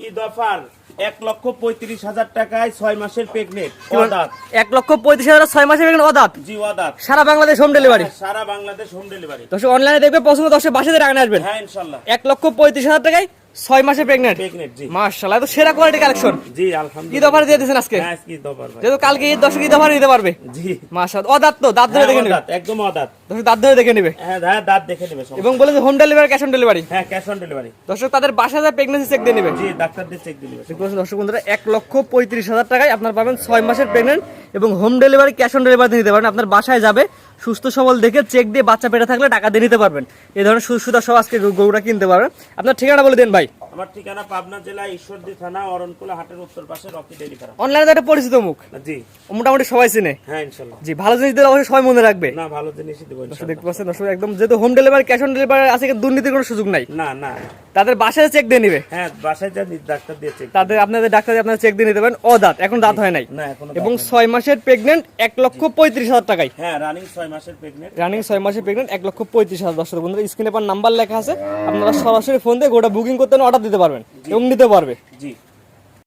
Eid offer 1,35,000 টাকায় 6 মাসের pregnant অদাত। 1,35,000 6 মাসের প্রেগনেন্ট অদাত। জি অদাত। সারা বাংলাদেশ হোম ডেলিভারি। সারা বাংলাদেশ হোম ডেলিভারি। দর্শক অনলাইনে দেখবে, পছন্দ দর্শক বাসাতে রাখতে আসবেন। হ্যাঁ ইনশাআল্লাহ। 1,35,000 টাকায় 6 মাসের প্রেগনেন্ট। জি মাশাআল্লাহ, তো সেরা কোয়ালিটি কালেকশন। জি আলহামদুলিল্লাহ। ঈদ অফার দিয়ে দিয়েছেন আজকে। হ্যাঁ আজকে ঈদ অফার ভাই। যেহেতু কালকে ঈদ, দর্শক ঈদ অফার নিতে পারবে। জি মাশাআল্লাহ, অদাত তো, দাঁত ধরে দেখে নেবে। অদাত, একদম অদাত। দর্শক দাঁত ধরে দেখে নেবে। হ্যাঁ দাঁত দেখে নেবে সব। এবং বলে যে home delivery, cash on delivery. হ্যাঁ ক্যাশ অন ডেলিভারি। দর্শক তাদের বাসায় যা প্রেগন্যান্সি চেক দিয়ে নেবে। জি ডাক্তার দিয়ে চেক দিয়ে নেবে। দর্শক বন্ধুরা, 1,35,000 টাকায় আপনারা পাবেন 6 মাসের প্রেগনেন্ট এবং home delivery, cash on delivery নিতে পারেন। আপনার বাসায় যাবে, সুস্থ সবল দেখে চেক দিয়ে বাচ্চা পেটে থাকলে টাকা দিয়ে নিতে পারবেন। এই ধরনের সুবিধা সব আজকে গরুটা কিনতে পারবেন। আপনার ঠিকানা বলে দেন ভাই। আমার ঠিকানা পাবনা জেলা ঈশ্বরদী থানা অরণকুলা হাটের উত্তর পাশে রকি ডেইরি ফার্ম। অনলাইনে একটা পরিচিত মুখ। জি মোটামুটি সবাই চিনে। হ্যাঁ ইনশাআল্লাহ। জি, ভালো জিনিস দিলে অবশ্যই সবাই মনে রাখবে। না ভালো জিনিসই দেব দর্শক ইনশাআল্লাহ। দেখতে পাচ্ছেন, দর্শক একদম যেহেতু home delivery, cash on delivery আছে, দুর্নীতির কোনো সুযোগ নাই। না না। তাদের বাসায় চেক দিয়ে নিবে। হ্যাঁ বাসায় যা ডাক্তার দিয়ে চেক। তাদের আপনাদের ডাক্তার দিয়ে আপনারা চেক দিয়ে নিতে পারেন। অদাঁত, এখন দাঁত হয় নাই। না এখনো। এবং 6 মাসের প্রেগনেন্ট 1,35,000 টাকায়। হ্যাঁ রানিং 6 মাসের প্রেগনেন্ট। রানিং 6 মাসের প্রেগনেন্ট 1,35,000। দর্শক বন্ধুরা, স্ক্রিনে পর নাম্বার লেখা আছে, আপনারা সরাসরি ফোন দিয়ে গোটা বুকিং করতে অর্ডার দিতে পারবেন এবং নিতে পারবে। জি